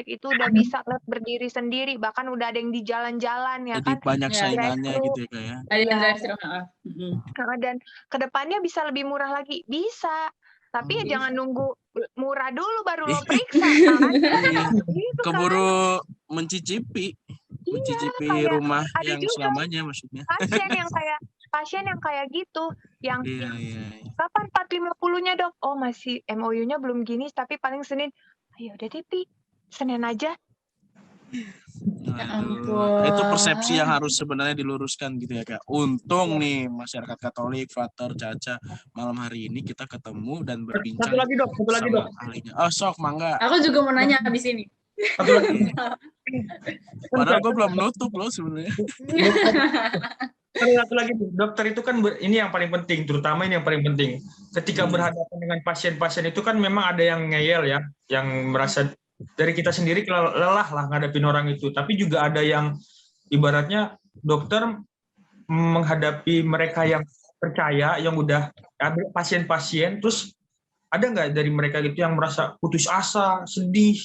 praktik itu udah bisa berdiri sendiri, bahkan udah ada yang di jalan-jalan ya Jadi kan. banyak saingannya Drive-thru. gitu ya Kak ya. Ada yang Iya. drive-thru. Dan kedepannya bisa lebih murah lagi, bisa. Tapi ya jangan nunggu murah dulu baru lo periksa kan. Iya. Gitu kan. Keburu mencicipi kayak rumah ada yang juga selamanya maksudnya. pasien yang kayak gitu, yang Iya. kapan 450-nya dok? Oh masih MOU-nya belum gini, tapi paling Senin. Ayo udah deh Pi, Senin aja. Ya Aduh, ampun. itu persepsi yang harus sebenarnya diluruskan gitu ya Kak. Untung nih masyarakat Katolik, Frater, Caca, malam hari ini kita ketemu dan berbincang. Satu lagi dok. Sama ahlinya. Oh sok, mangga. Aku juga mau nanya habis ini. Satu lagi. Padahal gue belum nutup loh sebenarnya. Satu lagi dokter itu kan ini yang paling penting, terutama ini yang paling penting. Ketika berhadapan dengan pasien-pasien itu kan memang ada yang ngeyel ya, yang merasa dari kita sendiri lelah lah ngadepin orang itu. Tapi juga ada yang ibaratnya dokter menghadapi mereka yang percaya, yang udah ada pasien-pasien, terus ada nggak dari mereka gitu yang merasa putus asa, sedih?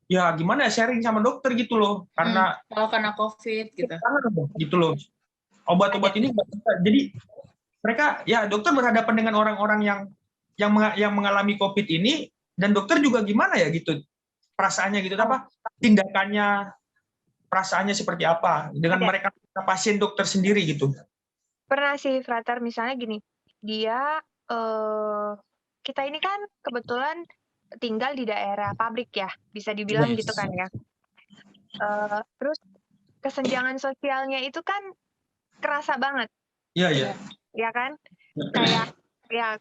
Ya gimana ya, sharing sama dokter gitu loh, karena kalau kena COVID gitu loh. Obat-obat ini nggak bisa. Jadi mereka ya dokter berhadapan dengan orang-orang yang mengalami COVID ini, dan dokter juga gimana ya gitu perasaannya gitu, apa tindakannya, perasaannya seperti apa dengan mereka pasien dokter sendiri gitu. Pernah sih Frater, misalnya gini, dia kita ini kan kebetulan tinggal di daerah pabrik ya, bisa dibilang gitu kan ya. Terus kesenjangan sosialnya itu kan kerasa banget. Iya. Ya kan? Kayak ya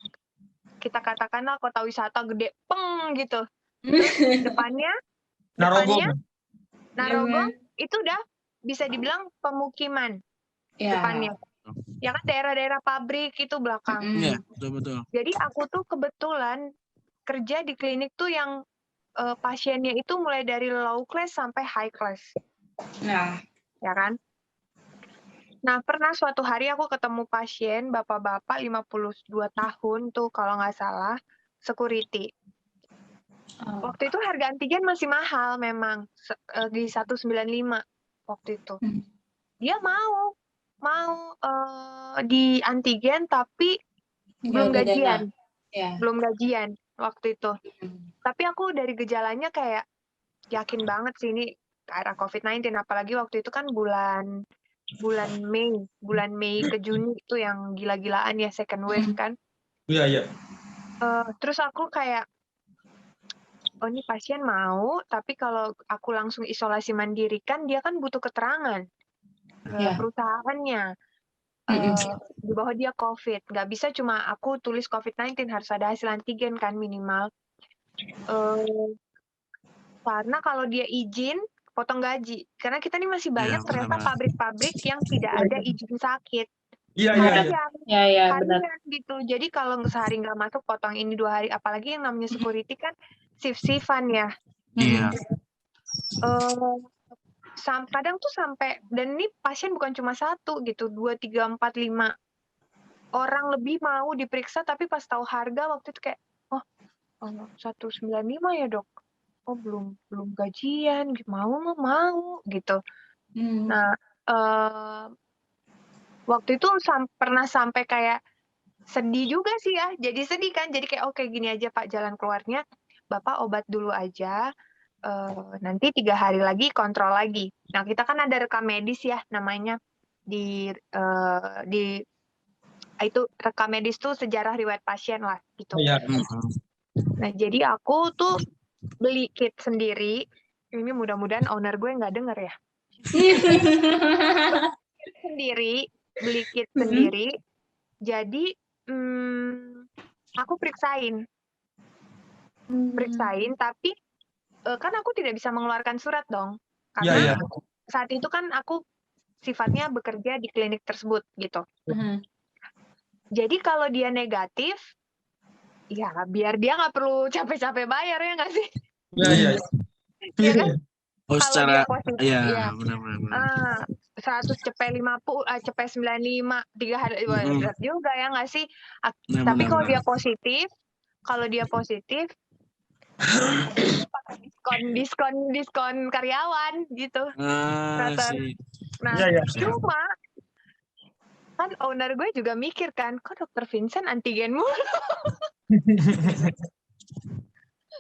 kita katakanlah kota wisata gede peng gitu. Terus depannya Narogong itu udah bisa dibilang pemukiman depannya. Ya kan daerah-daerah pabrik itu belakang. Iya, betul. Jadi aku tuh kebetulan kerja di klinik tuh yang pasiennya itu mulai dari low class sampai high class. Nah, ya kan? Nah, pernah suatu hari aku ketemu pasien, bapak-bapak 52 tahun tuh kalau nggak salah, security. Waktu itu harga antigen masih mahal memang, di 195 waktu itu. Dia mau di antigen tapi belum gajian. Belum gajian waktu itu. Tapi aku dari gejalanya kayak yakin banget sih ini karena COVID-19, apalagi waktu itu kan bulan Mei ke Juni itu yang gila-gilaan ya, second wave kan. Iya. Terus aku kayak, oh ini pasien mau, tapi kalau aku langsung isolasi mandiri kan dia kan butuh keterangan perusahaannya di bawah dia COVID. Nggak bisa cuma aku tulis COVID-19, harus ada hasil antigen kan minimal. Karena kalau dia izin, potong gaji. Karena kita ini masih banyak ternyata pabrik-pabrik yang tidak ada izin sakit. Iya, benar. Gitu. Jadi kalau sehari nggak masuk, potong ini 2 hari. Apalagi yang namanya security kan shift-shiftan ya. Iya. Kadang tuh sampai, dan ini pasien bukan cuma 1 gitu, 2, 3, 4, 5 orang lebih mau diperiksa, tapi pas tahu harga waktu itu kayak, 195 ya dok. Oh belum gajian, mau gitu. Nah waktu itu pernah sampai kayak sedih juga sih ya. Jadi sedih kan. Jadi kayak oke, gini aja Pak jalan keluarnya, Bapak obat dulu aja. Nanti 3 hari lagi kontrol lagi. Nah kita kan ada rekam medis ya namanya di itu rekam medis tuh sejarah riwayat pasien lah gitu. Nah jadi aku tuh beli kit sendiri. Ini mudah-mudahan owner gue nggak denger ya. Beli kit sendiri. Jadi aku periksain, tapi kan aku tidak bisa mengeluarkan surat dong, karena saat itu kan aku sifatnya bekerja di klinik tersebut gitu. Jadi kalau dia negatif, ya biar dia nggak perlu capek-capek bayar ya nggak sih? Iya kan? Kalau dia positif, benar. 100 cepet 50, cepet 95, 3 hari berat juga ya nggak sih? Tapi kalau dia positif, diskon karyawan gitu. Sih. Nah, Iya, iya. cuma kan owner gue juga mikir kan, kok Dokter Vincent antigen mulu?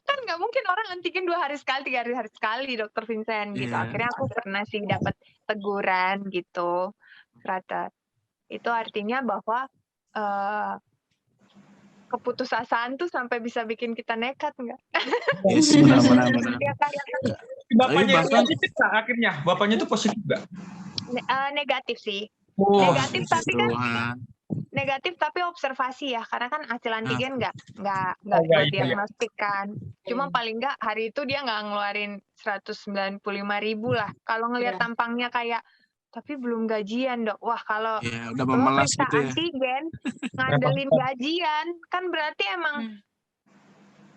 Kan nggak mungkin orang antigen 2 hari sekali, 3 hari sekali Dokter Vincent gitu. Akhirnya aku pernah sih dapat teguran gitu, frater. Itu artinya bahwa keputusasaan tuh sampai bisa bikin kita nekat nggak? Yes, benar. Bapaknya positif nggak akhirnya? Bapaknya tuh positif nggak? Negatif sih. Oh, Negatif tapi kan negatif tapi observasi ya, karena kan hasil antigen nggak buat diagnostik kan. Cuma paling nggak hari itu dia nggak ngeluarin 195.000 lah. Kalau ngelihat tampangnya kayak, tapi belum gajian dok. Wah kalau udah lo memelas periksa gitu ya. Antigen ngandelin gajian, kan berarti emang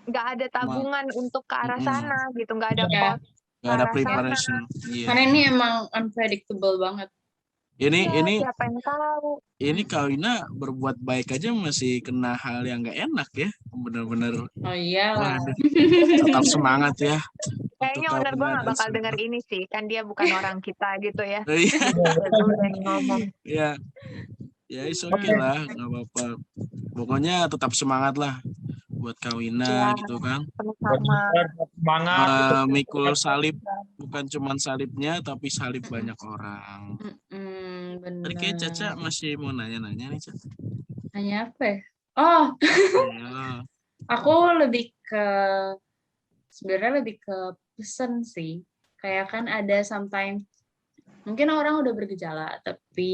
nggak ada tabungan untuk ke arah sana gitu, nggak ada pot. Nggak ada preparation. Karena ini emang unpredictable banget. Ini siapa yang tahu? Ini Kak Wina berbuat baik aja masih kena hal yang nggak enak ya, bener-bener. Oh iya. Tetap semangat ya. Kayaknya owner gue nggak bakal denger ini sih, kan dia bukan orang kita gitu ya. Iya. Udah ngomong. Ya, oke lah, nggak apa-apa. Pokoknya tetap semangat lah buat Kak Wina gitu kan. Semangat. Mikul salib, bukan cuma salibnya tapi salib banyak orang. Benar. Tadi kayak Caca masih mau nanya-nanya nih, Caca. Nanya apa ya? Oh, aku sebenarnya lebih ke pesan sih. Kayak kan ada sometimes, mungkin orang udah bergejala, tapi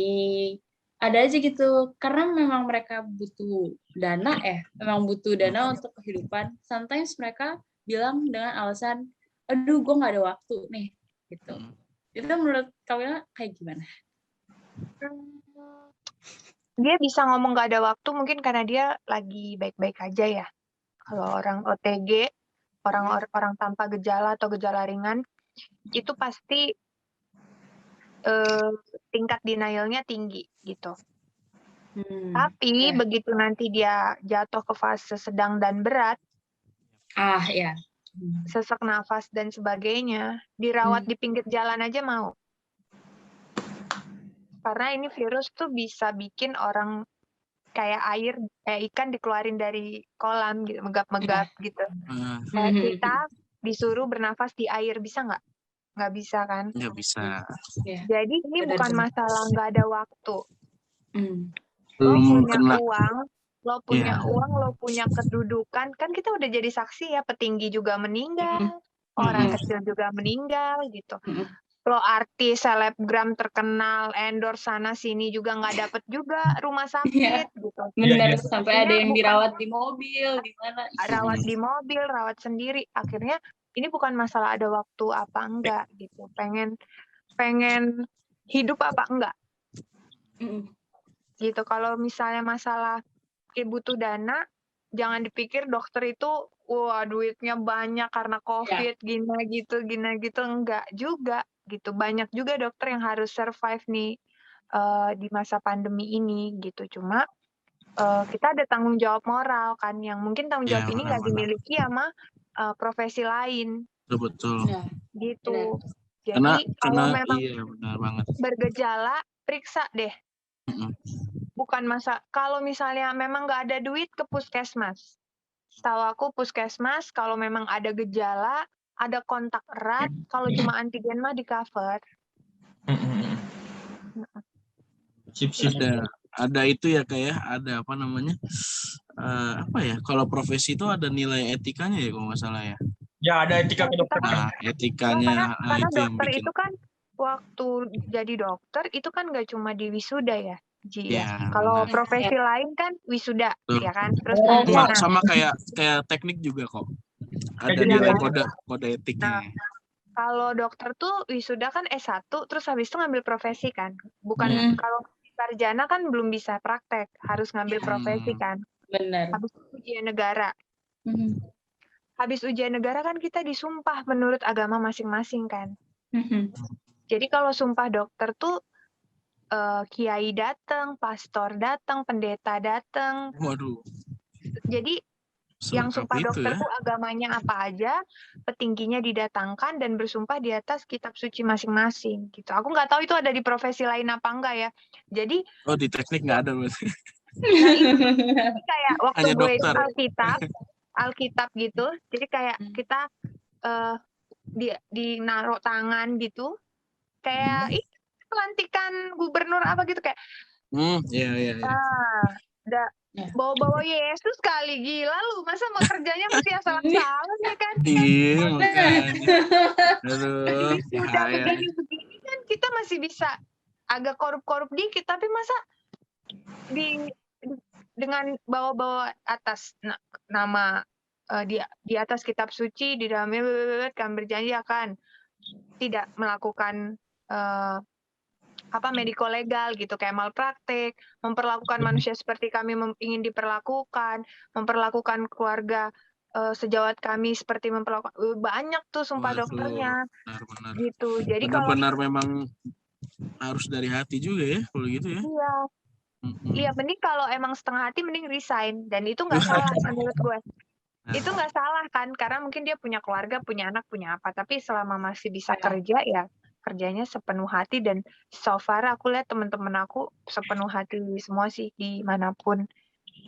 ada aja gitu. Karena memang mereka butuh dana memang butuh dana untuk kehidupan. Sometimes mereka bilang dengan alasan, aduh gue gak ada waktu nih. Gitu. Itu menurut kalian kayak gimana? Dia bisa ngomong gak ada waktu mungkin karena dia lagi baik-baik aja ya. Kalau orang OTG, orang tanpa gejala atau gejala ringan, itu pasti tingkat denialnya tinggi gitu. Tapi begitu nanti dia jatuh ke fase sedang dan berat, sesak nafas dan sebagainya, dirawat di pinggir jalan aja mau. Karena ini virus tuh bisa bikin orang kayak ikan dikeluarin dari kolam gitu, megap-megap gitu. Kayak kita disuruh bernafas di air, bisa nggak? Nggak bisa kan? Nggak bisa. Jadi ini bukan masalah nggak ada waktu. Lo punya uang, lo punya kedudukan, kan kita udah jadi saksi ya, petinggi juga meninggal, orang kecil juga meninggal gitu. Lo artis, selebgram terkenal, endorse sana sini juga nggak dapet juga rumah sakit gitu. Benar, sampai ada yang dirawat di mobil, di mana? Rawat di mobil, rawat sendiri. Akhirnya ini bukan masalah ada waktu apa enggak gitu. Pengen hidup apa enggak. Gitu. Kalau misalnya masalah butuh dana, jangan dipikir dokter itu wah duitnya banyak karena COVID, gina gitu, enggak juga gitu. Banyak juga dokter yang harus survive nih di masa pandemi ini gitu. Cuma kita ada tanggung jawab moral kan, yang mungkin tanggung jawab ini nggak dimiliki sama profesi lain. Betul. Gitu. Jadi kalau memang benar banget. bergejala, periksa deh. Bukan kalau misalnya memang nggak ada duit, ke puskesmas. Setahu aku puskesmas kalau memang ada gejala, ada kontak erat, kalau cuma antigen mah di cover. Ada itu ya kayak ada apa namanya? Kalau profesi itu ada nilai etikanya ya kalau nggak salah ya. Ya ada etika kedokteran. Nah, etikanya karena itu yang dokter bikin. itu kan waktu jadi dokter itu kan nggak cuma di wisuda ya. Kalau profesi lain kan wisuda, ya kan. Terus sama kayak teknik juga kok. Ada nilai kode etiknya. Kalau dokter tuh wisuda kan S1, terus habis itu ngambil profesi kan. Bukan kalau sarjana kan belum bisa praktek, harus ngambil profesi kan. Benar. Habis ujian negara. Habis ujian negara kan kita disumpah menurut agama masing-masing kan. Jadi kalau sumpah dokter tuh kiai datang, pastor datang, pendeta datang. Waduh. Jadi Yang sumpah itu dokter ya. tuh agamanya apa aja, petingginya didatangkan dan bersumpah di atas kitab suci masing-masing gitu. Aku nggak tahu itu ada di profesi lain apa enggak ya. Jadi Oh, di teknik nggak ada berarti. nah itu kayak waktu Hanya gue itu dokter. Alkitab gitu. Jadi kayak kita di naruh tangan gitu. Kayak pelantikan gubernur apa gitu kayak Iya. bawa-bawa Yesus kali, gila lu, masa mau kerjanya mesti asal-asalan ya kan? Iya, makanya. Aduh, Udah bahaya. begini kan kita masih bisa agak korup-korup dikit, tapi masa dengan bawa-bawa atas nama di atas kitab suci, di dalamnya kan berjanji akan tidak melakukan mediko legal gitu, kayak malpraktek, memperlakukan manusia seperti kami ingin diperlakukan, memperlakukan keluarga sejawat kami seperti memperlakukan, banyak tuh sumpah dokternya. Benar-benar. Gitu. Jadi benar-benar memang harus dari hati juga ya kalau gitu ya. Iya, mending kalau emang setengah hati mending resign, dan itu nggak salah menurut gue. Itu nggak salah kan, karena mungkin dia punya keluarga, punya anak, punya apa, tapi selama masih bisa kerja ya kerjanya sepenuh hati. Dan so far aku lihat teman-teman aku sepenuh hati semua sih dimanapun.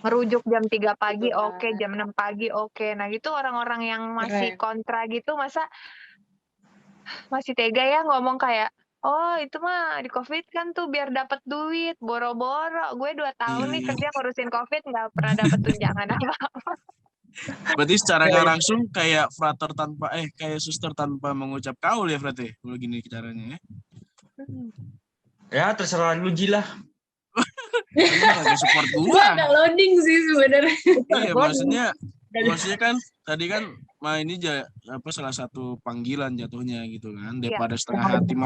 Ngerujuk jam 3 pagi oke, jam 6 pagi oke. Nah gitu orang-orang yang masih kontra gitu masa masih tega ya ngomong kayak, oh itu mah di COVID kan tuh biar dapat duit, boro-boro. Gue 2 tahun nih kerja ngurusin COVID nggak pernah dapat tunjangan apa-apa. Berarti secara nggak langsung kayak frater kayak suster tanpa mengucap kaul ya berarti kalau gini caranya ya. Ya terserah lu Ji lah. Agak support Gue agak loading sih sebenarnya. Iya, maksudnya kan tadi kan ini salah satu panggilan jatuhnya gitu kan, daripada setengah hati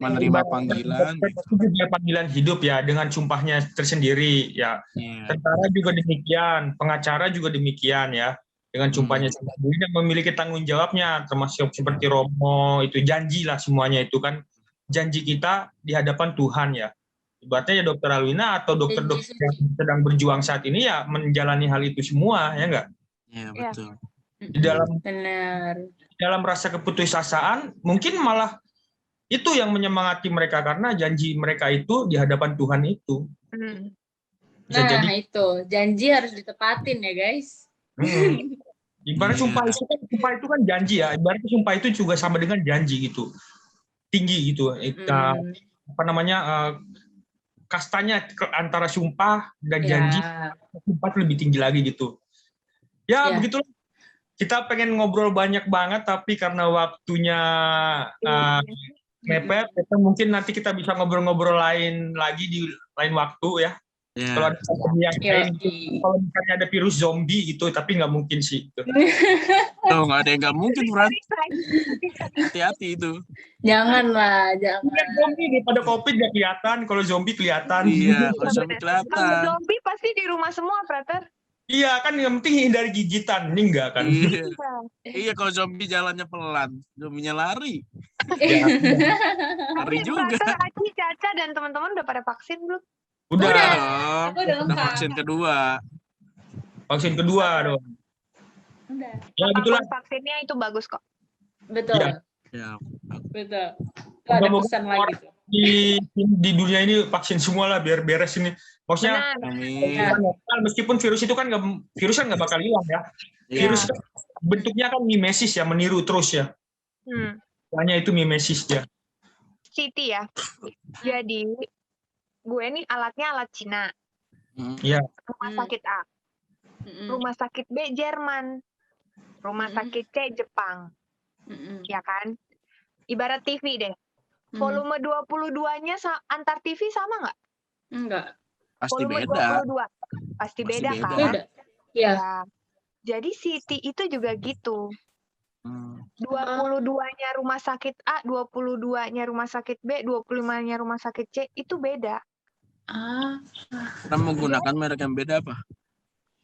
menerima panggilan. Itu juga panggilan hidup ya, dengan sumpahnya tersendiri ya. Tentara juga demikian, pengacara juga demikian ya, dengan sumpahnya sendiri dan memiliki tanggung jawabnya, termasuk seperti Romo itu janji lah, semuanya itu kan janji kita di hadapan Tuhan ya. Ibaratnya ya Dokter Alwina atau dokter-dokter yang sedang berjuang saat ini ya menjalani hal itu semua, ya enggak? Iya, betul. Dalam rasa keputusasaan, mungkin malah itu yang menyemangati mereka karena janji mereka itu di hadapan Tuhan itu. Jadi itu, janji harus ditepatin ya guys. Ibarat sumpah itu kan janji ya, ibarat sumpah itu juga sama dengan janji gitu. Tinggi gitu. Kastanya antara sumpah dan janji, sumpah itu lebih tinggi lagi gitu. Ya, begitulah. Kita pengen ngobrol banyak banget, tapi karena waktunya mepet, mungkin nanti kita bisa ngobrol-ngobrol lain lagi di lain waktu ya. Kalau ada kalau misalnya ada virus zombie gitu, tapi nggak mungkin sih. Tuh, nggak ada yang nggak mungkin, Fran. Hati-hati itu. Janganlah. Zombie daripada COVID nggak kelihatan, kalau zombie kelihatan. Iya, kalau zombie kelihatan. Kalau zombie pasti di rumah semua, Frater. Iya, kan yang penting hindari gigitan, ini enggak kan? Iya, kalau zombie jalannya pelan, zombinya lari. Lari juga. Frater, Aci, Caca, dan teman-teman udah pada vaksin belum? Udah vaksin kedua. Vaksin kedua dong. Udah. Ya gitulah. Vaksinnya itu bagus kok. Betul. Ya. Betul. Ada pesan lagi tuh. Di dunia ini vaksin semua lah biar beres ini. Maksudnya meskipun virus itu kan nggak bakal hilang ya. Virus bentuknya kan mimesis ya, meniru terus ya. Hanya itu mimesis ya. Siti ya. Jadi gue nih alatnya alat Cina. Iya. Rumah sakit A. Rumah sakit B Jerman. Rumah sakit C Jepang. Ya kan? Ibarat TV deh. Volume 22-nya antar TV sama nggak? Enggak. Pasti volume beda. 22. Pasti beda kan? Iya. Jadi Siti itu juga gitu. 22-nya rumah sakit A, 22-nya rumah sakit B, 25-nya rumah sakit C itu beda. Kita menggunakan merek yang beda apa?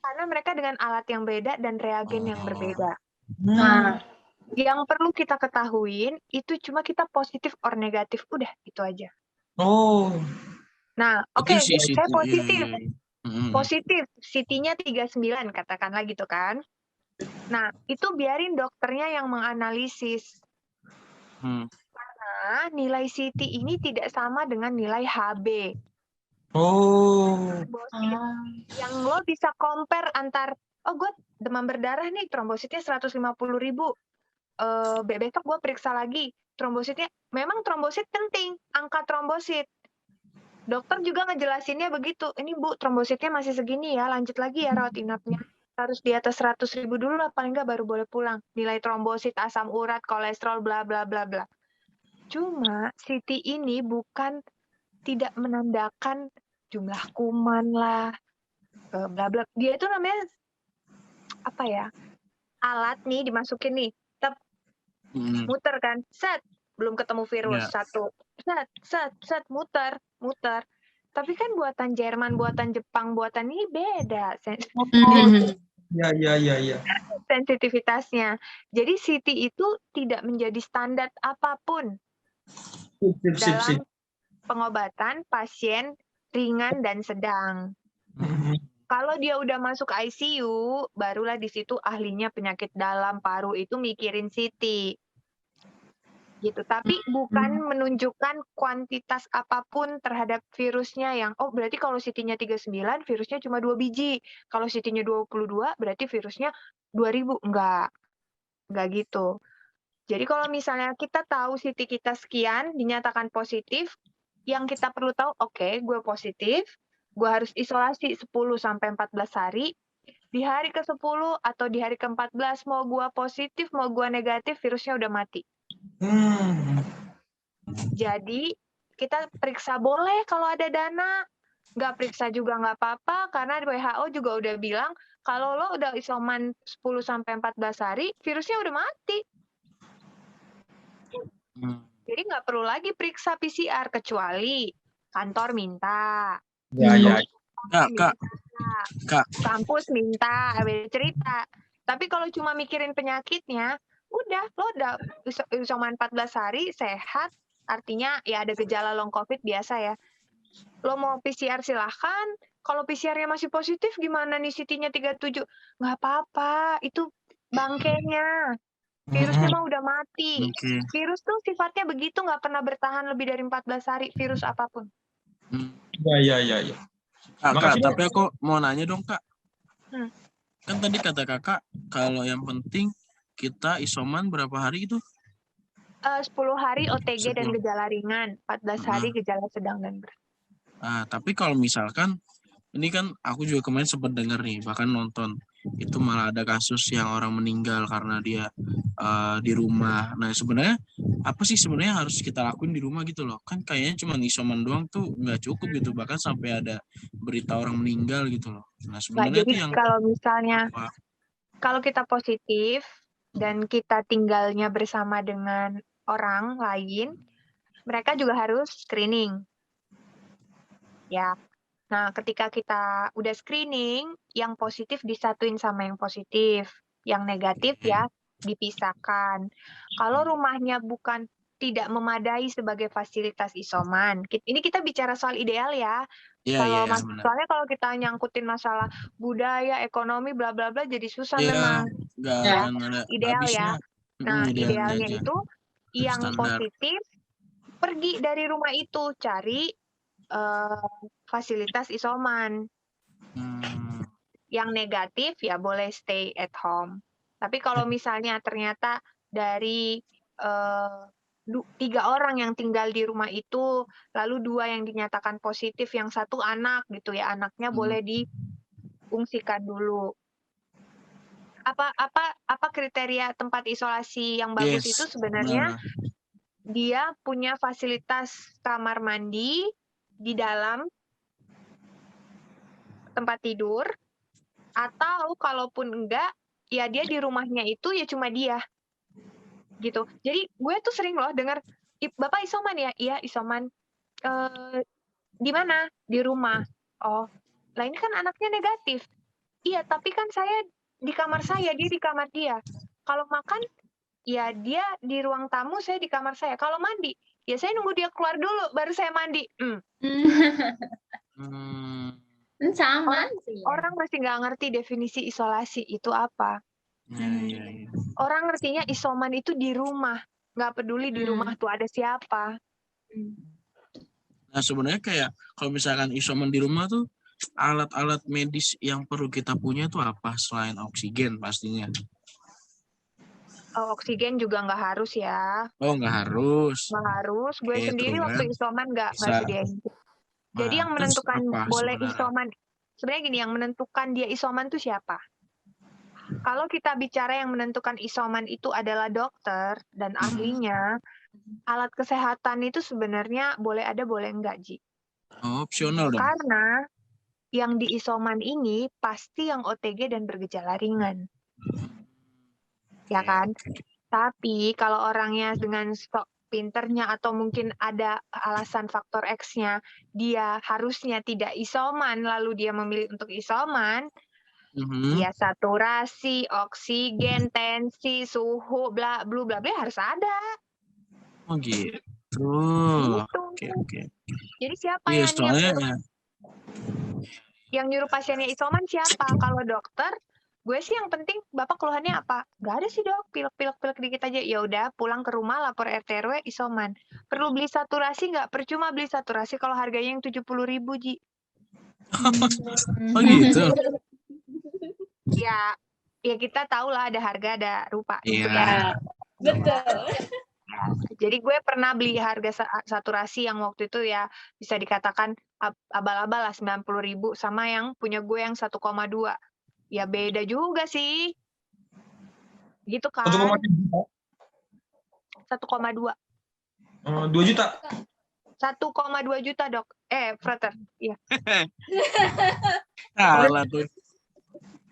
Karena mereka dengan alat yang beda dan reagen yang berbeda. Yang perlu kita ketahuin itu cuma kita positif or negatif, udah itu aja. Nah, oke, saya positif. Positif, Siti-nya 39 katakanlah gitu kan. Nah, itu biarin dokternya yang menganalisis. Karena nilai CT ini tidak sama dengan nilai HB. Trombosit. Yang lo bisa compare antar, gue demam berdarah nih, trombositnya 150.000. Besok gue periksa lagi, trombositnya, memang trombosit penting, angka trombosit. Dokter juga ngejelasinnya begitu, ini Bu, trombositnya masih segini ya, lanjut lagi ya rawat inapnya. Harus di atas 100.000 dulu lah, paling nggak baru boleh pulang. Nilai trombosit, asam urat, kolesterol, bla bla bla bla. Cuma CT ini bukan tidak menandakan jumlah kuman lah, bla bla. Dia itu namanya apa ya? Alat nih dimasukin nih, muter kan, set, belum ketemu virus, satu, set, muter. Tapi kan buatan Jerman, buatan Jepang, buatan ini beda. Iya. Sensitivitasnya. Jadi CT itu tidak menjadi standar apapun dalam pengobatan pasien ringan dan sedang. Kalau dia udah masuk ICU, barulah di situ ahlinya penyakit dalam paru itu mikirin CT. Gitu. Tapi bukan menunjukkan kuantitas apapun terhadap virusnya yang, berarti kalau CT-nya 39, virusnya cuma 2 biji. Kalau CT-nya 22, berarti virusnya 2.000. Enggak gitu. Jadi kalau misalnya kita tahu CT kita sekian, dinyatakan positif, yang kita perlu tahu, oke, gue positif, gue harus isolasi 10-14 hari, di hari ke-10 atau di hari ke-14, mau gue positif, mau gue negatif, virusnya udah mati. Jadi kita periksa boleh kalau ada dana, nggak periksa juga nggak apa-apa, karena WHO juga udah bilang kalau lo udah isoman 10-14 hari, virusnya udah mati. Jadi nggak perlu lagi periksa PCR kecuali kantor minta. Ya. Kak. Kampus minta, cerita. Tapi kalau cuma mikirin penyakitnya, udah, lo udah isoman 14 hari, sehat, artinya ya ada gejala long COVID biasa ya. Lo mau PCR silahkan, kalau PCR-nya masih positif gimana nih CT-nya 37? Nggak apa-apa, itu bangkainya. Virusnya mah udah mati. Virus tuh sifatnya begitu, nggak pernah bertahan lebih dari 14 hari, virus apapun. Iya. Kak, tapi aku mau nanya dong, Kak. Kan tadi kata Kakak, kalau yang penting kita isoman berapa hari itu? 10 hari OTG 10. Dan gejala ringan, 14 hari gejala sedang dan berat. Tapi kalau misalkan, ini kan aku juga kemarin sempat dengar nih, bahkan nonton, itu malah ada kasus yang orang meninggal karena dia di rumah. Nah sebenarnya apa sih sebenarnya harus kita lakuin di rumah gitu loh? Kan kayaknya cuma isoman doang tuh nggak cukup gitu, bahkan sampai ada berita orang meninggal gitu loh. Nah sebenarnya itu yang kalau misalnya kalau kita positif dan kita tinggalnya bersama dengan orang lain, mereka juga harus screening. Ya. Nah, ketika kita udah screening, yang positif disatuin sama yang positif, yang negatif ya dipisahkan. Kalau rumahnya bukan tidak memadai sebagai fasilitas isoman, ini kita bicara soal ideal ya. Soalnya kalau kita nyangkutin masalah budaya, ekonomi, bla bla bla, jadi susah memang. Ya, ideal ya. Nah, idealnya itu yang positif pergi dari rumah itu, cari fasilitas isoman. Yang negatif ya boleh stay at home. Tapi kalau misalnya ternyata dari 3 orang yang tinggal di rumah itu, lalu 2 yang dinyatakan positif, yang 1 anak gitu ya, anaknya boleh diungsikan dulu. Apa kriteria tempat isolasi yang bagus itu sebenarnya dia punya fasilitas kamar mandi di dalam tempat tidur, atau kalaupun enggak, ya dia di rumahnya itu ya cuma dia. Gitu. Jadi gue tuh sering loh dengar, Bapak isoman ya? Iya, isoman. Di mana? Di rumah. Oh, lah ini kan anaknya negatif. Iya, tapi kan saya di kamar saya, dia di kamar dia. Kalau makan, ya dia di ruang tamu, saya di kamar saya. Kalau mandi, ya saya nunggu dia keluar dulu, baru saya mandi. Sama sih. Orang masih nggak ngerti definisi isolasi itu apa. Orang ngertinya isoman itu di rumah, nggak peduli di rumah tuh ada siapa. Nah sebenarnya kayak kalau misalkan isoman di rumah tuh alat-alat medis yang perlu kita punya tuh apa selain oksigen pastinya? Oksigen juga nggak harus ya. Oh nggak harus. Nggak harus. Gue sendiri waktu isoman nggak sediain. Jadi yang menentukan boleh isoman, sebenarnya gini, yang menentukan dia isoman tuh siapa? Kalau kita bicara yang menentukan isoman itu adalah dokter dan ahlinya, alat kesehatan itu sebenarnya boleh ada, boleh enggak, Ji. Opsional dong. Karena yang di isoman ini pasti yang OTG dan bergejala ringan. Ya kan? Tapi kalau orangnya dengan stok pinternya atau mungkin ada alasan faktor X-nya, dia harusnya tidak isoman, lalu dia memilih untuk isoman, ya saturasi, oksigen, tensi, suhu, bla bla bla bla harus ada. Oh gitu. Oke. Jadi siapa yang nyuruh pasiennya isoman siapa? Kalau dokter, gue sih yang penting Bapak keluhannya apa? Gak ada sih dok, pilek dikit aja. Ya udah, pulang ke rumah lapor RT RW isoman. Perlu beli saturasi nggak? Percuma beli saturasi kalau harganya yang 70.000, Ji. Oh gitu. Ya kita tahu lah ada harga ada rupa. Iya. Betul. Jadi gue pernah beli harga saturasi yang waktu itu ya bisa dikatakan abal-abal lah 90.000 sama yang punya gue yang 1,2. Ya beda juga sih. Gitu kan. 1,2. 2 juta. 1,2 juta, Dok. Frater. Iya. Salah tuh.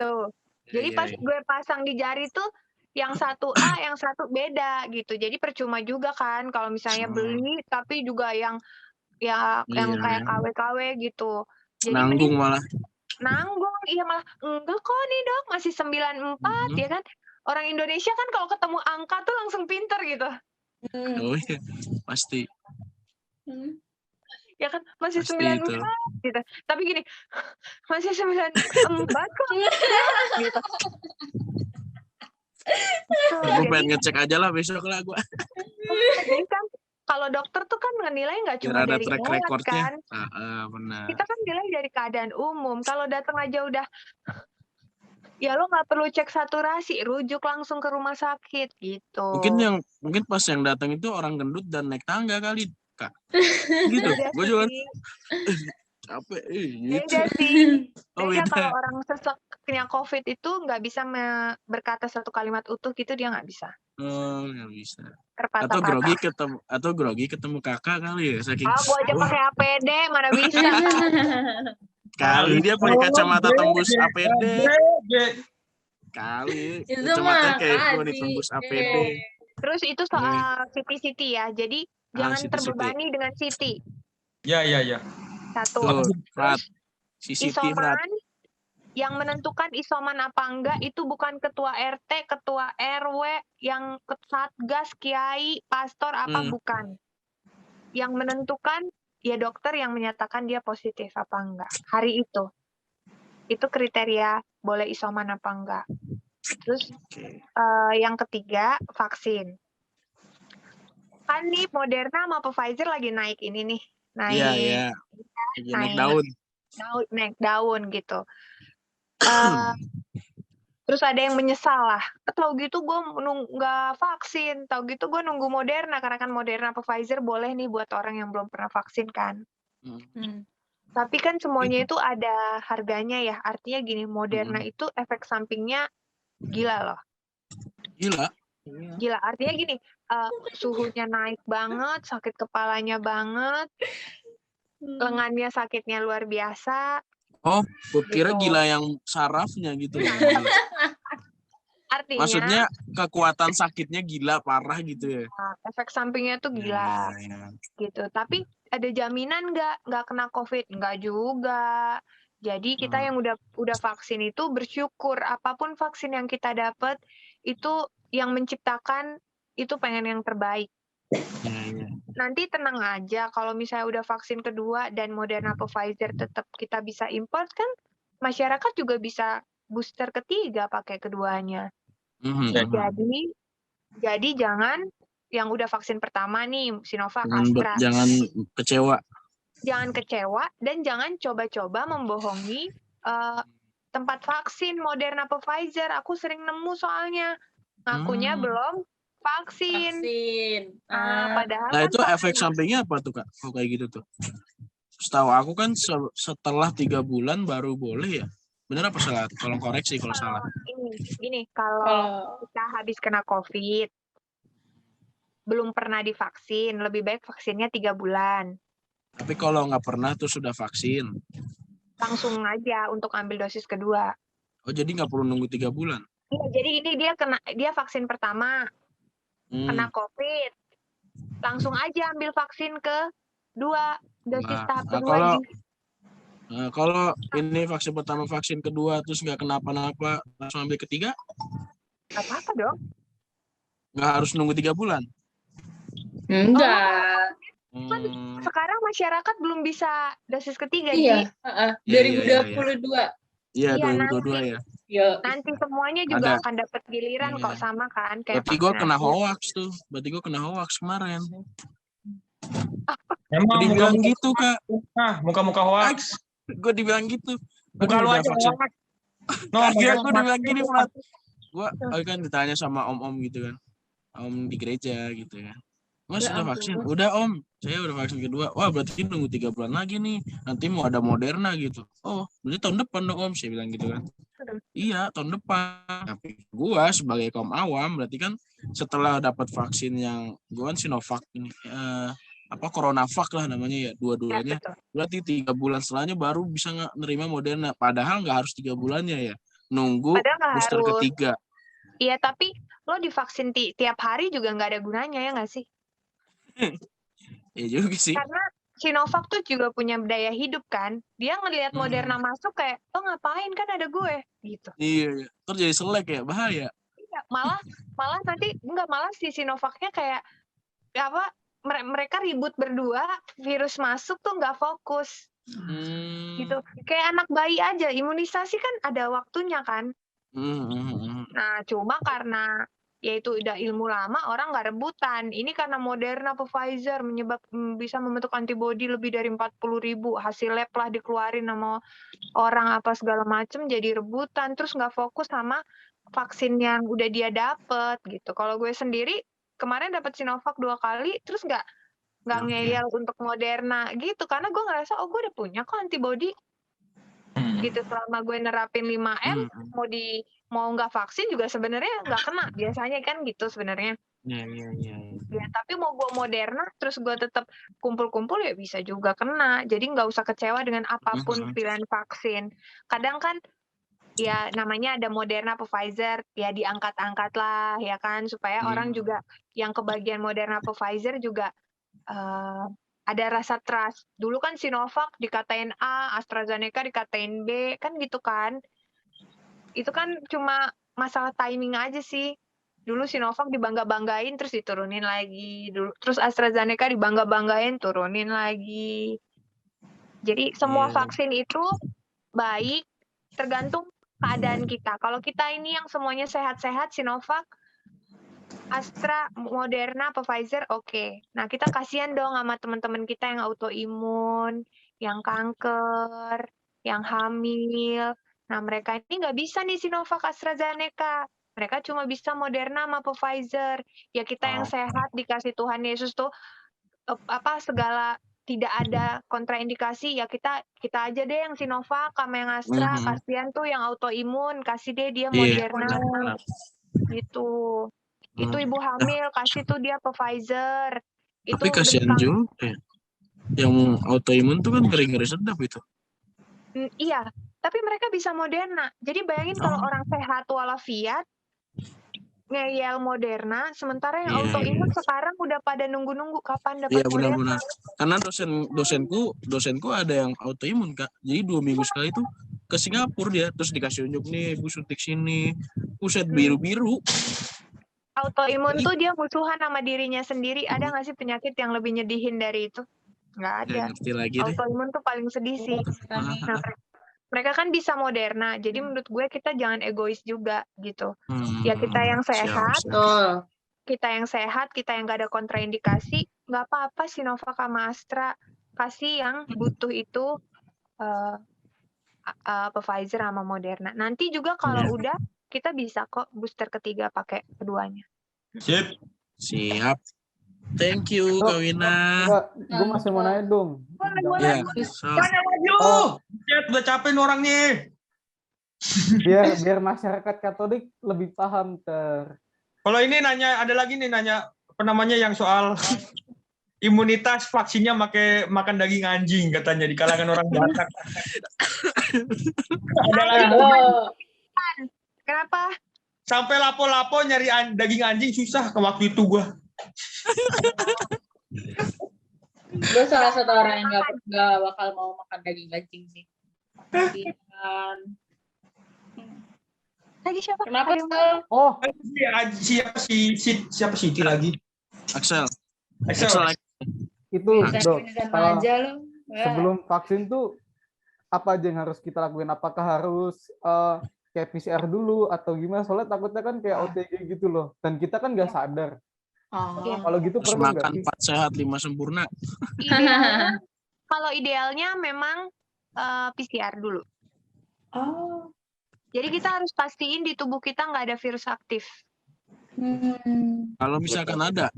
Tuh. Jadi pas gue pasang di jari tuh yang satu A, yang satu beda gitu. Jadi percuma juga kan kalau misalnya beli tapi juga yang kayak KW-KW gitu. Jadi nanggung malah. Nanggung, iya malah enggak kok nih dok, masih 94 ya kan. Orang Indonesia kan kalau ketemu angka tuh langsung pinter gitu. Oh iya, pasti. Ya kan, masih 94 gitu. Tapi gini, masih 94 kok. Gitu. Gue pengen ngecek aja lah besok lah gue. Jadi kan kalau dokter tuh kan menilai nggak cuma dari alat kan. Benar. Kita kan nilai dari keadaan umum. Kalau datang aja udah, ya lo nggak perlu cek saturasi, rujuk langsung ke rumah sakit gitu. Mungkin pas yang datang itu orang gendut dan naik tangga kali, Kak. Gitu. Gue juga capek. Beda sih. Beda kalau orang seseknya COVID itu nggak bisa berkata satu kalimat utuh gitu, dia nggak bisa. Nggak bisa. Terpatah-patah. Atau grogi ketemu kakak kali ya. Saking. Gue aja pakai APD, mana bisa. Kali dia pakai kacamata tembus APD. Kali. Kacamata kayak gue ditembus APD. Terus itu soal CT ya. Jadi jangan terbebani dengan CT. Ya. Satu. Isoman, yang menentukan isoman apa enggak itu bukan ketua RT, ketua RW, yang satgas, kiai, pastor apa bukan. Yang menentukan ya dokter yang menyatakan dia positif apa enggak. Hari itu. Itu kriteria boleh isoman apa enggak. Terus yang ketiga, vaksin. Kan nih Moderna sama Pfizer lagi naik ini nih. Naik daun gitu. Terus ada yang menyesal lah. Tahu gitu gue nggak vaksin. Tahu gitu gue nunggu Moderna. Karena kan Moderna atau Pfizer boleh nih buat orang yang belum pernah vaksin kan. Tapi kan semuanya itu ada harganya ya. Artinya gini, Moderna itu efek sampingnya gila loh. Gila. Artinya gini, suhunya naik banget, sakit kepalanya banget, lengannya sakitnya luar biasa. Oh, gue kira gitu. Gila yang sarafnya gitu. Artinya, maksudnya kekuatan sakitnya gila parah gitu ya. Efek sampingnya tuh gila. Gitu. Tapi ada jaminan nggak kena COVID? Nggak juga. Jadi kita yang udah vaksin itu bersyukur apapun vaksin yang kita dapat itu yang menciptakan itu pengen yang terbaik. Nanti tenang aja kalau misalnya udah vaksin kedua dan Moderna atau Pfizer tetap kita bisa import kan, masyarakat juga bisa booster ketiga pakai keduanya. Jadi jangan yang udah vaksin pertama nih, Sinovac, Astra. Jangan kecewa. Jangan kecewa dan jangan coba-coba membohongi tempat vaksin Moderna atau Pfizer. Aku sering nemu soalnya ngakunya belum vaksin. Padahal Nah kan itu efek sampingnya apa tuh Kak? Kalau kayak gitu tuh. Setahu aku kan setelah 3 bulan baru boleh ya. Bener apa salah? Tolong koreksi kalau salah. Ini kalau kita habis kena COVID, belum pernah divaksin, lebih baik vaksinnya 3 bulan. Tapi kalau nggak pernah tuh sudah vaksin, langsung aja untuk ambil dosis kedua. Oh jadi nggak perlu nunggu 3 bulan? Iya, jadi ini dia vaksin pertama, kena COVID, langsung aja ambil vaksin kedua, dosis tahap kedua. Kalau ini vaksin pertama, vaksin kedua, terus nggak kenapa-napa, langsung ambil ketiga? Nggak apa-apa dong. Nggak harus nunggu 3 bulan? Enggak. Kan sekarang masyarakat belum bisa dosis ketiga. Iya, 2022. Iya, 2022 ya. Nanti semuanya juga akan dapat giliran kok, sama kan. Berarti gue kena hoax tuh. Berarti gue kena hoax kemarin. Emang dibilang gitu Kak. Muka-muka hoax. Gue dibilang gitu. Muka lu aja hoax. Kira gue dibilang gini, Frat. Gue kan ditanya sama om-om gitu kan. Om di gereja gitu kan. Mas sudah vaksin? Udah om, saya udah vaksin kedua. Wah berarti nunggu 3 bulan lagi nih. Nanti mau ada Moderna gitu. Oh, berarti tahun depan dong om, saya bilang gitu kan. Iya, tahun depan. Tapi gua sebagai kaum awam berarti kan setelah dapat vaksin yang gua kan Sinovac ini, Coronavac lah namanya ya, dua-duanya. Berarti 3 bulan setelahnya baru bisa nerima Moderna. Padahal nggak harus 3 bulannya ya. Nunggu booster ketiga. Iya, tapi lo divaksin tiap hari juga nggak ada gunanya ya nggak sih? Ya juga sih. Karena Sinovac tuh juga punya daya hidup kan. Dia ngelihat Moderna masuk kayak, lo ngapain kan ada gue gitu. Iya, terus jadi selek ya, bahaya. Iya, malah nanti malah si Sinovacnya kayak mereka ribut berdua, virus masuk tuh nggak fokus. Gitu. Kayak anak bayi aja, imunisasi kan ada waktunya kan. Nah, cuma karena yaitu udah ilmu lama, orang nggak rebutan. Ini karena Moderna atau Pfizer bisa membentuk antibodi lebih dari 40.000. Hasil lab lah dikeluarin sama orang apa segala macem, jadi rebutan. Terus nggak fokus sama vaksin yang udah dia dapet gitu. Kalau gue sendiri kemarin dapat Sinovac 2 kali, terus nggak ngeyel untuk Moderna gitu. Karena gue ngerasa, gue udah punya kok antibodi. Gitu, selama gue nerapin 5M, mau nggak vaksin juga sebenarnya nggak kena, biasanya kan gitu sebenarnya. Ya, tapi mau gue Moderna terus gue tetap kumpul-kumpul ya bisa juga kena. Jadi nggak usah kecewa dengan apapun pilihan vaksin. Kadang kan ya namanya ada Moderna atau Pfizer, ya diangkat-angkat lah ya kan, supaya orang juga yang kebagian Moderna atau Pfizer juga ada rasa trust. Dulu kan Sinovac dikatain A, AstraZeneca dikatain B, kan gitu kan. Itu kan cuma masalah timing aja sih. Dulu Sinovac dibangga-banggain terus diturunin lagi. Terus AstraZeneca dibangga-banggain, turunin lagi. Jadi semua vaksin itu baik, tergantung keadaan kita. Kalau kita ini yang semuanya sehat-sehat, Sinovac, Astra, Moderna, apa Pfizer, oke. Nah, kita kasihan dong sama teman-teman kita yang autoimun, yang kanker, yang hamil. Nah, mereka ini nggak bisa nih Sinovac, AstraZeneca. Mereka cuma bisa Moderna sama Pfizer. Ya kita yang sehat dikasih Tuhan Yesus tuh segala tidak ada kontraindikasi, ya kita aja deh yang Sinovac sama yang Astra. Kasihan tuh yang autoimun, kasih deh dia Moderna. Gitu. Itu ibu hamil, kasih tuh dia Pfizer. Tapi kasihan juga. Yang autoimun tuh kan ngeri-ngeri sedap itu. Iya, tapi mereka bisa Moderna. Jadi bayangin kalau orang sehat walafiat ngeyel Moderna, sementara yang autoimun sekarang udah pada nunggu-nunggu kapan dapat Moderna. Benar-benar. Karena dosenku ada yang autoimun Kak. Jadi 2 minggu sekali tuh ke Singapura dia, terus dikasih unjuk nih, Bu suntik sini, buset biru-biru. Autoimun tuh dia musuhan sama dirinya sendiri. Ada nggak sih penyakit yang lebih nyedihin dari itu? Nggak ada. Autoimun tuh paling sedih sih. mereka kan bisa Moderna. Jadi menurut gue kita jangan egois juga gitu. Ya kita yang sehat, kita yang sehat, kita yang gak ada kontraindikasi, nggak apa-apa Sinovac sama Astra. Kasih yang butuh itu Pfizer sama Moderna. Nanti juga kalau udah kita bisa kok booster ketiga pakai keduanya. Siap. Thank you, Kak Wina. Gue masih mau nanya dong. Ya, Mana maju? Udah capek nih orang nih. Biar masyarakat Katolik lebih paham Kalau ini nanya, ada lagi nih nanya apa namanya yang soal imunitas vaksinnya makan daging anjing katanya di kalangan orang Batak. Ada lagi. Kenapa? Sampai lapo-lapo nyari daging anjing susah ke waktu itu gua. Gue salah satu orang yang nggak bakal mau makan daging anjing sih. Lagi siapa? Kenapa sih? Siapa Siti lagi? Axel. itu dok. Aja lo. Sebelum vaksin tuh apa aja yang harus kita lakuin? Apakah harus kayak PCR dulu atau gimana? Soalnya takutnya kan kayak OTG gitu loh. Dan kita kan nggak sadar. Kalau gitu Terus perlu makan 4 sehat 5 sempurna. Kalau idealnya memang PCR dulu. Jadi kita harus pastiin di tubuh kita nggak ada virus aktif. Kalau misalkan ada,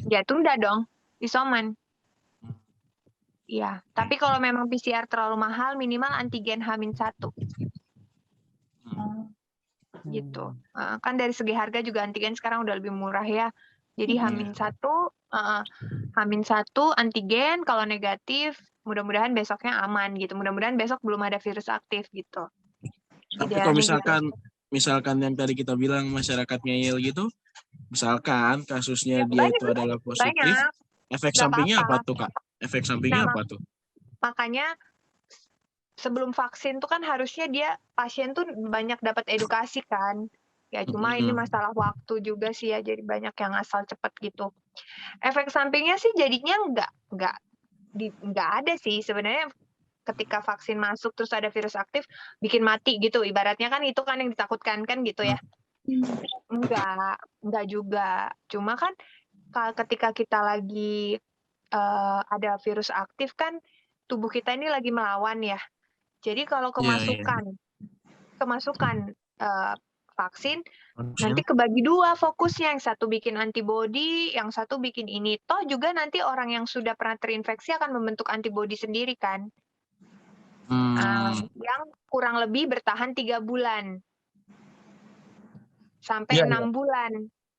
Ya tunda dong, isoman. Iya, tapi kalau memang PCR terlalu mahal, minimal antigen H-1. Gitu. Kan dari segi harga juga antigen sekarang udah lebih murah ya. Jadi H-1 antigen, kalau negatif mudah-mudahan besoknya aman gitu. Mudah-mudahan besok belum ada virus aktif gitu. tapi kalau misalkan yang tadi kita bilang masyarakat ngeyel gitu, misalkan kasusnya dia itu adalah positif, efek sampingnya apa tuh Kak? Efek sampingnya apa tuh? Makanya sebelum vaksin tuh kan harusnya pasien tuh banyak dapat edukasi kan. Ya cuma ini masalah waktu juga sih ya, jadi banyak yang asal cepat gitu. Efek sampingnya sih jadinya nggak ada sih sebenarnya. Ketika vaksin masuk terus ada virus aktif bikin mati gitu, ibaratnya kan itu kan yang ditakutkan kan gitu ya. Enggak juga. Cuma kan ketika kita lagi ada virus aktif kan tubuh kita ini lagi melawan ya. Jadi kalau kemasukan vaksin nanti kebagi dua fokusnya, yang satu bikin antibodi, yang satu bikin ini. Toh juga nanti orang yang sudah pernah terinfeksi akan membentuk antibodi sendiri kan. Yang kurang lebih bertahan 3 bulan sampai 6 bulan.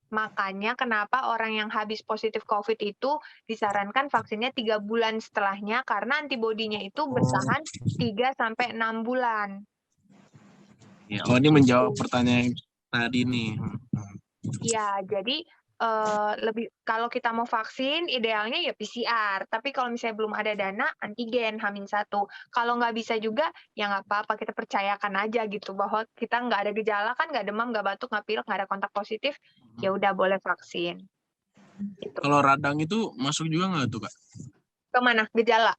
Makanya kenapa orang yang habis positif COVID itu disarankan vaksinnya 3 bulan setelahnya, karena antibodinya itu bertahan 3 sampai 6 bulan. Ya, ini menjawab pertanyaan tadi nih. Iya, jadi lebih kalau kita mau vaksin idealnya ya PCR, tapi kalau misalnya belum ada dana antigen H-1. Kalau nggak bisa juga ya nggak apa-apa, kita percayakan aja gitu bahwa kita nggak ada gejala kan, nggak demam, nggak batuk, nggak pilek, nggak ada kontak positif, ya udah boleh vaksin. Gitu. Kalau radang itu masuk juga nggak tuh Kak? Kemana gejala?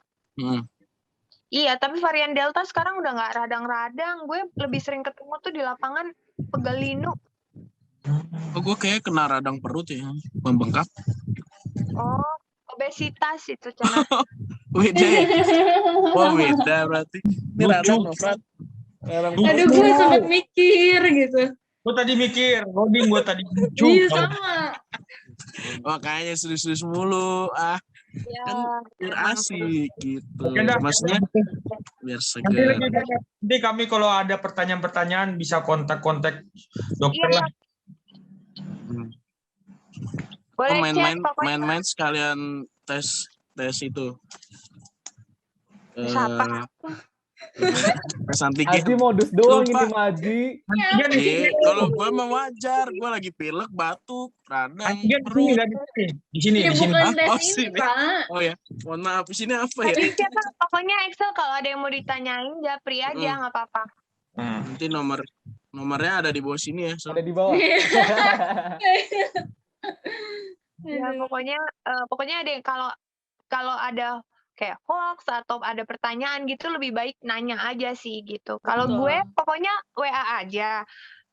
Iya, tapi varian Delta sekarang udah nggak radang-radang. Gue lebih sering ketemu tuh di lapangan pegalinu. Oh, gue kayak kena radang perut ya, membengkak. Oh, obesitas itu Cana. Beda ya? Oh, beda berarti. Ini radang Nofrat. Aduh, gue sempat mikir gitu. Gue tadi mikir, loading gue tadi. Iya, sama. Makanya serius-serius mulu. Ya, kan biar asik gitu. Maksudnya biar segar. Nanti kami kalau ada pertanyaan-pertanyaan bisa kontak-kontak dokter lah. Boleh main-main sekalian tes itu. Tes antigen. Aji modus doang ini Maji. Kalau gue mah wajar, gue lagi pilek, batuk, radang, perut. Di sini. Oh ya, mohon maaf, di sini apa ya? Pokoknya Excel kalau ada yang mau ditanyain Japri aja, nggak apa-apa. Nanti nomornya ada di bawah sini ya. Ada di bawah. Ya, pokoknya ada yang kalau ada kayak hoax atau ada pertanyaan gitu lebih baik nanya aja sih gitu. Kalau gue pokoknya WA aja.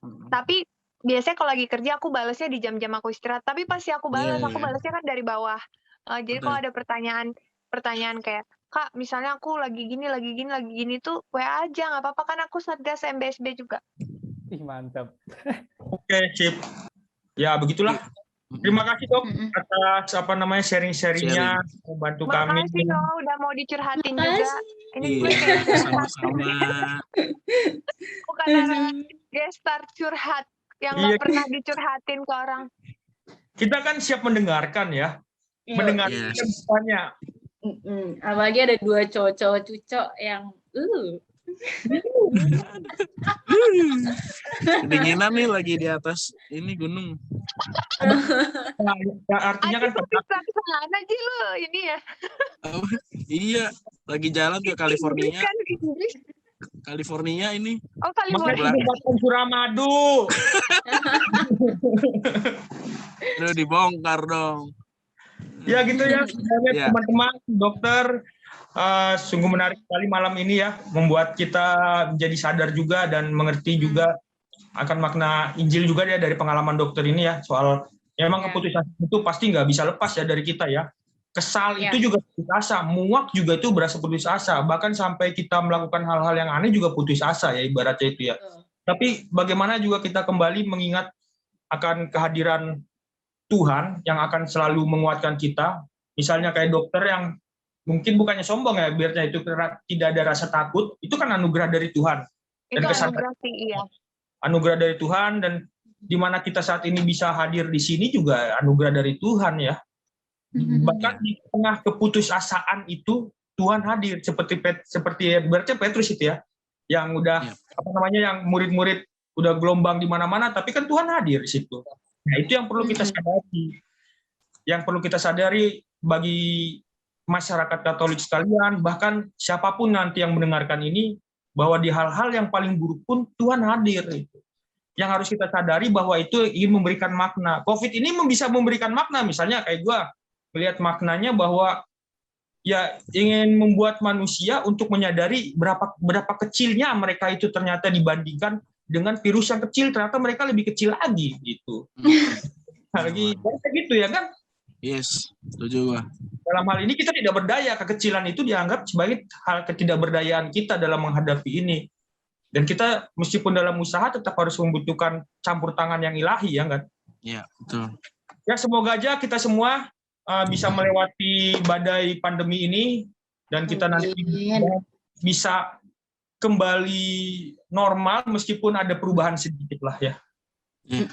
Tapi biasanya kalau lagi kerja aku balesnya di jam-jam aku istirahat. Tapi pasti aku balesnya kan dari bawah. Jadi kalau ada pertanyaan kayak, Kak, misalnya aku lagi gini tuh WA aja, nggak apa-apa kan aku Satgas MBSB juga. Ih, mantap. Oke, sip. Ya, begitulah. Terima kasih dok atas sharing-sharingnya membantu kami. Makasih loh udah mau dicurhatin juga. Ini gue sama-sama. Bukan gestar curhat yang nggak pernah dicurhatin ke orang. Kita kan siap mendengarkan ya, mendengarkan banyak. Apalagi ada 2 cowok-cowok cucok yang kedinginan nih lagi di atas ini gunung. Nah, artinya kan sana aja lo ini ya. Iya, lagi jalan ke California. California ini. Oh, California. Suramadu. Udah dibongkar dong. Ya gitu ya, teman-teman dokter. Sungguh menarik sekali malam ini ya, membuat kita menjadi sadar juga dan mengerti juga akan makna Injil juga ya dari pengalaman dokter ini ya, soal memang keputusan itu pasti nggak bisa lepas ya dari kita ya. Kesal itu juga putus asa, muak juga itu berasa putus asa, bahkan sampai kita melakukan hal-hal yang aneh juga putus asa ya ibaratnya itu ya. Tapi bagaimana juga kita kembali mengingat akan kehadiran Tuhan yang akan selalu menguatkan kita, misalnya kayak dokter yang mungkin bukannya sombong ya, biarnya itu tidak ada rasa takut, itu kan anugerah dari Tuhan. Dan itu anugerah sih, iya. Anugerah dari Tuhan, dan di mana kita saat ini bisa hadir di sini juga anugerah dari Tuhan ya. Bahkan di tengah keputusasaan itu Tuhan hadir, seperti berarti Petrus itu ya, yang udah yang murid-murid udah gelombang di mana-mana, tapi kan Tuhan hadir di situ. Nah itu yang perlu kita sadari, bagi masyarakat Katolik sekalian, bahkan siapapun nanti yang mendengarkan ini, bahwa di hal-hal yang paling buruk pun Tuhan hadir. Yang harus kita sadari bahwa itu ingin memberikan makna. COVID ini bisa memberikan makna, misalnya kayak gue melihat maknanya bahwa ya ingin membuat manusia untuk menyadari berapa kecilnya mereka itu ternyata dibandingkan dengan virus yang kecil, ternyata mereka lebih kecil lagi gitu. Lagi gitu ya kan? Yes, setuju gua. Dalam hal ini kita tidak berdaya, kekecilan itu dianggap sebagai hal ketidakberdayaan kita dalam menghadapi ini. Dan kita meskipun dalam usaha tetap harus membutuhkan campur tangan yang ilahi, ya kan? Iya, betul. Ya semoga aja kita semua bisa melewati badai pandemi ini dan kita nanti bisa kembali normal meskipun ada perubahan sedikit lah ya.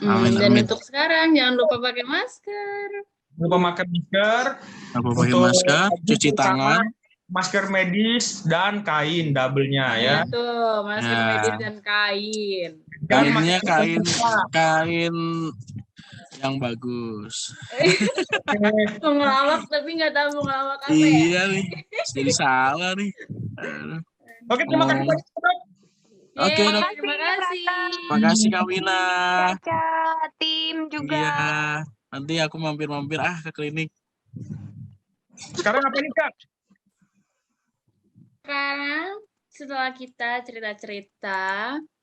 Amin. Dan untuk sekarang jangan lupa pakai masker. Pakai masker, cuci tangan, masker medis dan kain double-nya ya. Itu, masker medis dan kain. Kainnya kain yang bagus. Mengelawak tapi nggak tahu mengelawak apa ya. Iya nih, jadi salah nih. Oke, terima kasih banyak. Oke, dok. Terima kasih. Terima kasih Kak Wina. Tim juga. Iya, nanti aku mampir-mampir ke klinik. Sekarang apa nih Kak? Sekarang setelah kita cerita-cerita,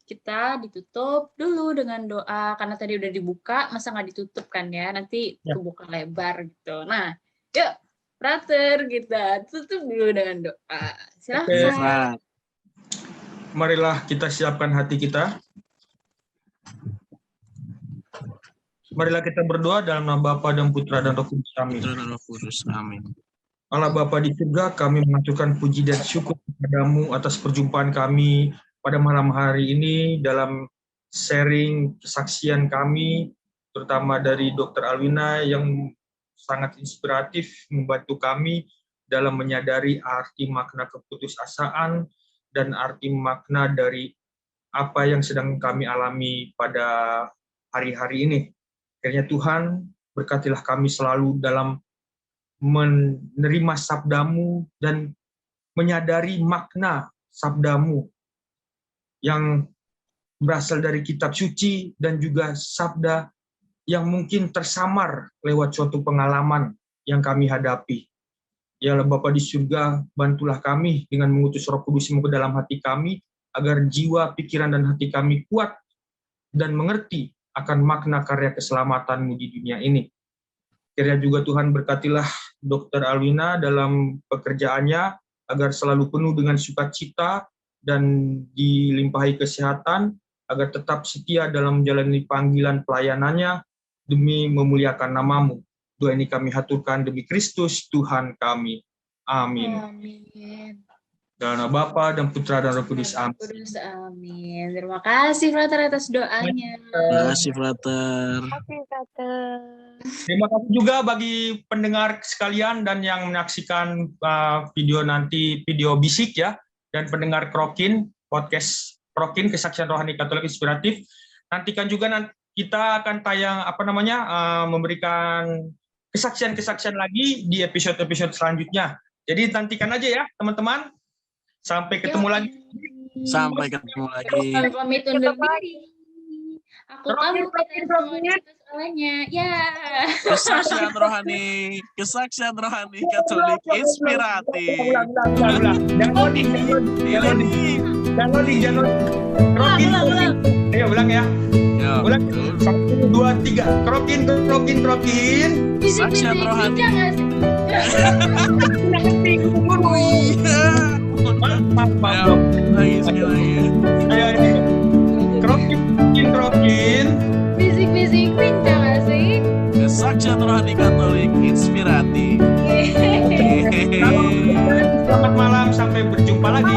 kita ditutup dulu dengan doa. Karena tadi udah dibuka, masa nggak ditutup kan ya? Nanti kebuka lebar gitu. Nah, yuk, Frater, kita tutup dulu dengan doa. Silahkan. Marilah kita siapkan hati kita. Marilah kita berdoa dalam nama Bapa dan Putra dan Roh Kudus. Amin. Allah Bapa di surga, kami mengaturkan puji dan syukur kepadamu atas perjumpaan kami pada malam hari ini dalam sharing kesaksian kami, terutama dari Dr. Alwina yang sangat inspiratif membantu kami dalam menyadari arti makna keputusasaan dan arti makna dari apa yang sedang kami alami pada hari-hari ini. Akhirnya Tuhan, berkatilah kami selalu dalam menerima sabdamu dan menyadari makna sabdamu yang berasal dari kitab suci dan juga sabda yang mungkin tersamar lewat suatu pengalaman yang kami hadapi. Ya Bapa di surga, bantulah kami dengan mengutus Roh Kudus-Mu ke dalam hati kami, agar jiwa, pikiran, dan hati kami kuat dan mengerti akan makna karya keselamatan-Mu di dunia ini. Kiranya juga Tuhan berkatilah Dr. Alwina dalam pekerjaannya, agar selalu penuh dengan sukacita dan dilimpahi kesehatan, agar tetap setia dalam menjalani panggilan pelayanannya demi memuliakan nama-Mu. Doa ini kami haturkan demi Kristus Tuhan kami. Amin. Amin. Dalam nama Bapa dan Putra dan Roh Kudus. Amin. Amin. Terima kasih Frater atas doanya. Terima kasih Frater. Terima kasih juga bagi pendengar sekalian dan yang menyaksikan video nanti, video Bisik ya, dan pendengar Krokin, podcast Krokin, Kesaksian Rohani Katolik Inspiratif. Nantikan juga kita akan tayang memberikan kesaksian-kesaksian lagi di episode-episode selanjutnya. Jadi nantikan aja ya teman-teman. Sampai ketemu lagi. Sampai ketemu lagi. Kami pamit undur diri. Aku kamu itu soalnya. Ya. Kesaksian rohani Katolik Inspiratif. Jangan loading. Krokin. Ayo ulang ya. Ulang. 1, 2, 3. Krokin. Kesaksian rohani. Maaf. Lagi sekali lagi. Ayo. Krokin. Bisik pincang asik. Kesaksian rohani Katolik Inspiratif. Selamat malam, sampai berjumpa lagi.